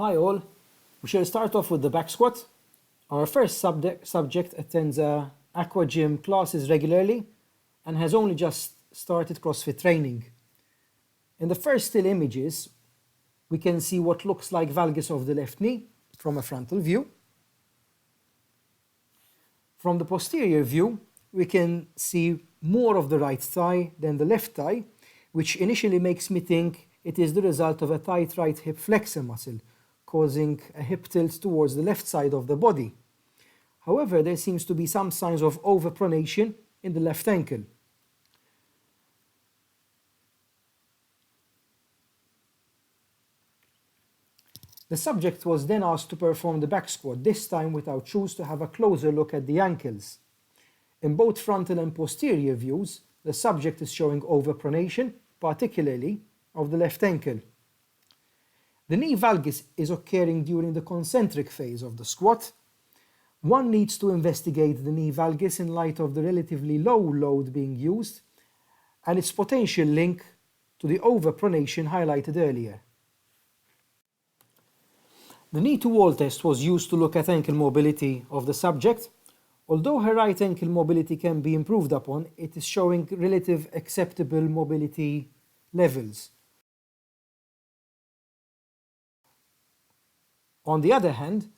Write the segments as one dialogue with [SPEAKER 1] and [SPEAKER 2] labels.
[SPEAKER 1] Hi all, we shall start off with the back squat. Our first subject attends aqua gym classes regularly and has only just started CrossFit training. In the first still images, we can see what looks like valgus of the left knee from a frontal view. From the posterior view, we can see more of the right thigh than the left thigh, which initially makes me think it is the result of a tight right hip flexor muscle, causing a hip tilt towards the left side of the body. However, there seems to be some signs of overpronation in the left ankle. The subject was then asked to perform the back squat, this time without shoes, to have a closer look at the ankles. In both frontal and posterior views, the subject is showing overpronation, particularly of the left ankle. The knee valgus is occurring during the concentric phase of the squat. One needs to investigate the knee valgus in light of the relatively low load being used and its potential link to the overpronation highlighted earlier. The knee to wall test was used to look at ankle mobility of the subject. Although her right ankle mobility can be improved upon, it is showing relative acceptable mobility levels. On the other hand,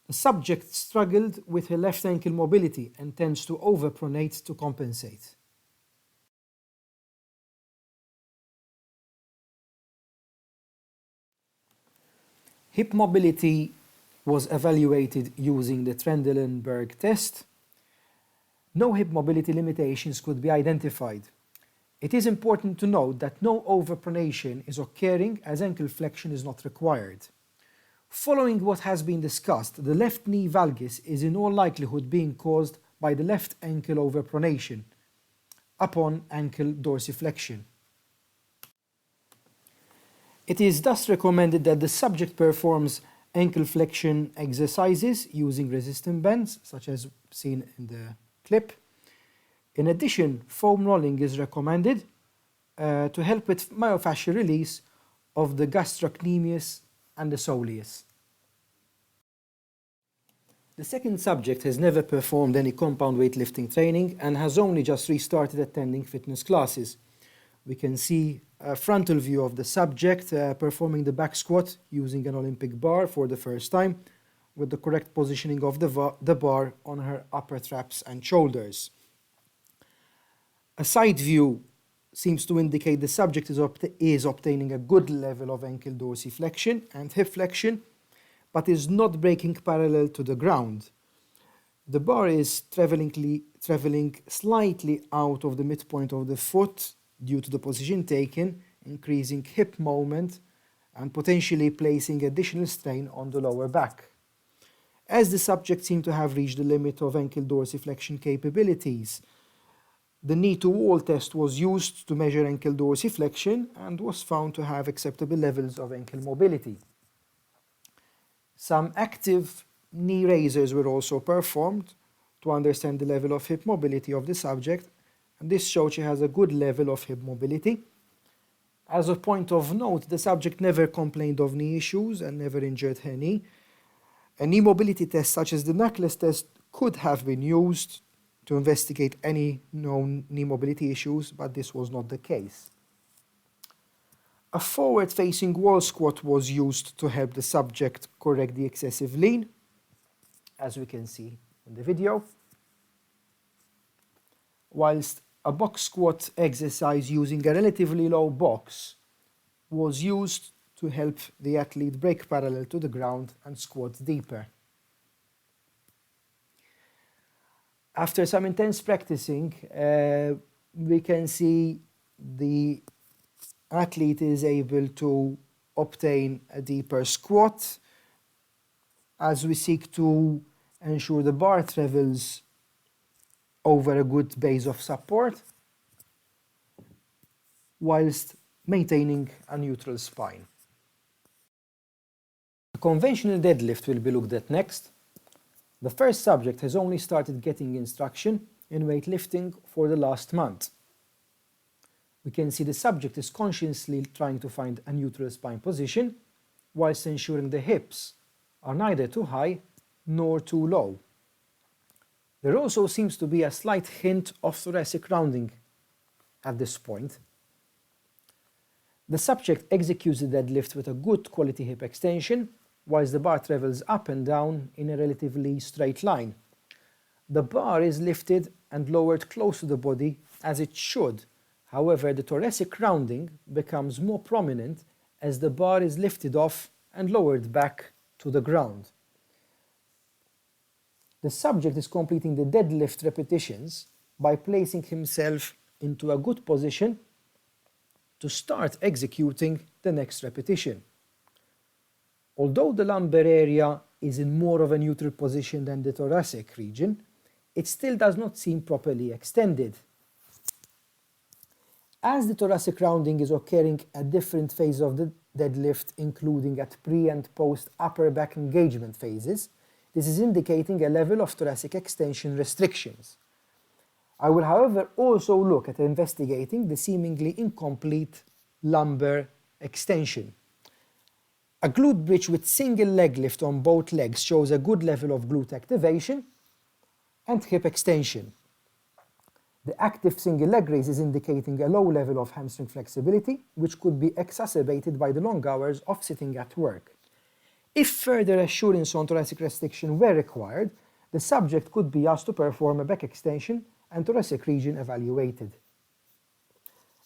[SPEAKER 1] the subject struggled with her left ankle mobility and tends to overpronate to compensate. Hip mobility was evaluated using the Trendelenburg test. No hip mobility limitations could be identified. It is important to note that no overpronation is occurring as ankle flexion is not required. Following what has been discussed, the left knee valgus is in all likelihood being caused by the left ankle overpronation upon ankle dorsiflexion. It is thus recommended that the subject performs ankle flexion exercises using resistance bands, such as seen in the clip. In addition, foam rolling is recommended to help with myofascial release of the gastrocnemius and the soleus. The second subject has never performed any compound weightlifting training and has only just restarted attending fitness classes. We can see a frontal view of the subject performing the back squat using an Olympic bar for the first time, with the correct positioning of the bar on her upper traps and shoulders. A side view seems to indicate the subject is obtaining a good level of ankle dorsiflexion and hip flexion, but is not breaking parallel to the ground. The bar is traveling slightly out of the midpoint of the foot due to the position taken, increasing hip moment and potentially placing additional strain on the lower back. As the subject seemed to have reached the limit of ankle dorsiflexion capabilities, the knee to wall test was used to measure ankle dorsiflexion and was found to have acceptable levels of ankle mobility. Some active knee raisers were also performed to understand the level of hip mobility of the subject, and this showed she has a good level of hip mobility. As a point of note, the subject never complained of knee issues and never injured her knee. A knee mobility test such as the knuckles test could have been used to investigate any known knee mobility issues, but this was not the case. A forward-facing wall squat was used to help the subject correct the excessive lean, as we can see in the video, whilst a box squat exercise using a relatively low box was used to help the athlete break parallel to the ground and squat deeper. After some intense practicing, we can see the athlete is able to obtain a deeper squat as we seek to ensure the bar travels over a good base of support whilst maintaining a neutral spine. A conventional deadlift will be looked at next. The first subject has only started getting instruction in weightlifting for the last month. We can see the subject is consciously trying to find a neutral spine position whilst ensuring the hips are neither too high nor too low. There also seems to be a slight hint of thoracic rounding at this point. The subject executes the deadlift with a good quality hip extension, whilst the bar travels up and down in a relatively straight line. The bar is lifted and lowered close to the body as it should. However, the thoracic rounding becomes more prominent as the bar is lifted off and lowered back to the ground. The subject is completing the deadlift repetitions by placing himself into a good position to start executing the next repetition. Although the lumbar area is in more of a neutral position than the thoracic region, it still does not seem properly extended. As the thoracic rounding is occurring at different phases of the deadlift, including at pre and post upper back engagement phases, this is indicating a level of thoracic extension restrictions. I will, however, also look at investigating the seemingly incomplete lumbar extension. A glute bridge with single leg lift on both legs shows a good level of glute activation and hip extension. The active single leg raise is indicating a low level of hamstring flexibility, which could be exacerbated by the long hours of sitting at work. If further assurance on thoracic restriction were required, the subject could be asked to perform a back extension and thoracic region evaluated.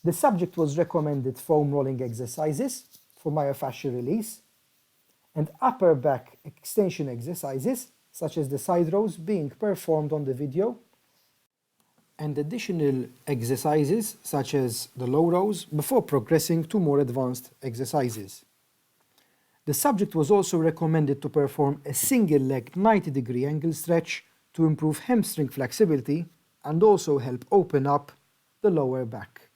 [SPEAKER 1] The subject was recommended foam rolling exercises for myofascial release and upper back extension exercises such as the side rows being performed on the video, and additional exercises such as the low rows before progressing to more advanced exercises. The subject was also recommended to perform a single leg 90-degree angle stretch to improve hamstring flexibility and also help open up the lower back.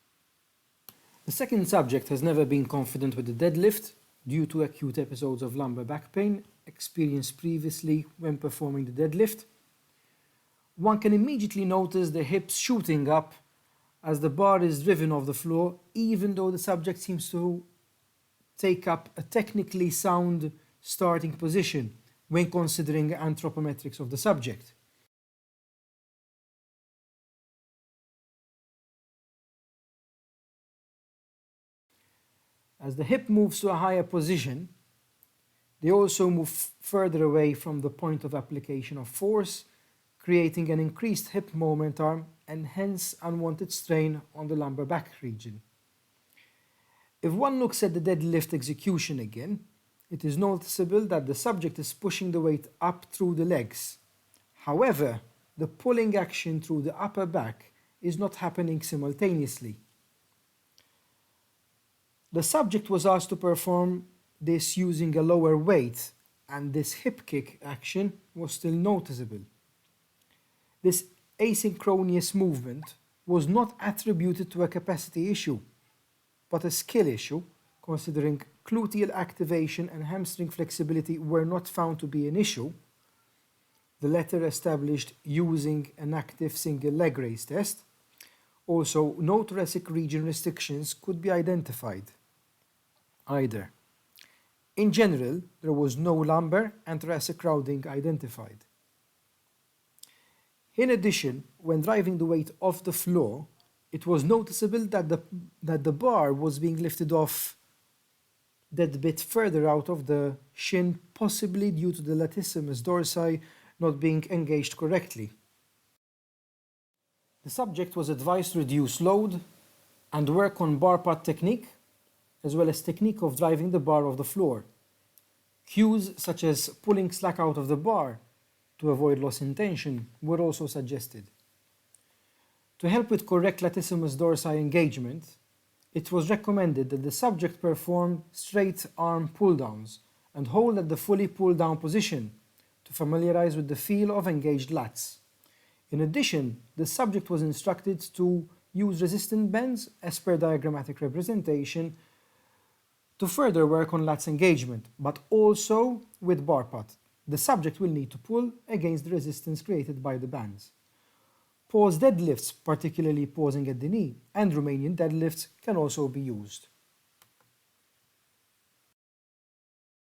[SPEAKER 1] The second subject has never been confident with the deadlift due to acute episodes of lumbar back pain experienced previously when performing the deadlift. One can immediately notice the hips shooting up as the bar is driven off the floor, even though the subject seems to take up a technically sound starting position when considering anthropometrics of the subject. As the hip moves to a higher position, they also move further away from the point of application of force, creating an increased hip moment arm and hence unwanted strain on the lumbar back region. If one looks at the deadlift execution again, it is noticeable that the subject is pushing the weight up through the legs. However, the pulling action through the upper back is not happening simultaneously. The subject was asked to perform this using a lower weight, and this hip kick action was still noticeable. This asynchronous movement was not attributed to a capacity issue, but a skill issue, considering gluteal activation and hamstring flexibility were not found to be an issue, the latter established using an active single leg raise test. Also, no thoracic region restrictions could be identified either. In general, there was no lumbar and thoracic crowding identified. In addition, when driving the weight off the floor, it was noticeable that the bar was being lifted off that bit further out of the shin, possibly due to the latissimus dorsi not being engaged correctly. The subject was advised to reduce load and work on bar part technique, as well as technique of driving the bar off the floor. Cues such as pulling slack out of the bar to avoid loss in tension were also suggested. To help with correct latissimus dorsi engagement, it was recommended that the subject perform straight arm pull-downs and hold at the fully pull-down position to familiarize with the feel of engaged lats. In addition, the subject was instructed to use resistant bends as per diagrammatic representation to further work on lats engagement, but also with bar putt. The subject will need to pull against the resistance created by the bands. Pause deadlifts, particularly pausing at the knee, and Romanian deadlifts can also be used.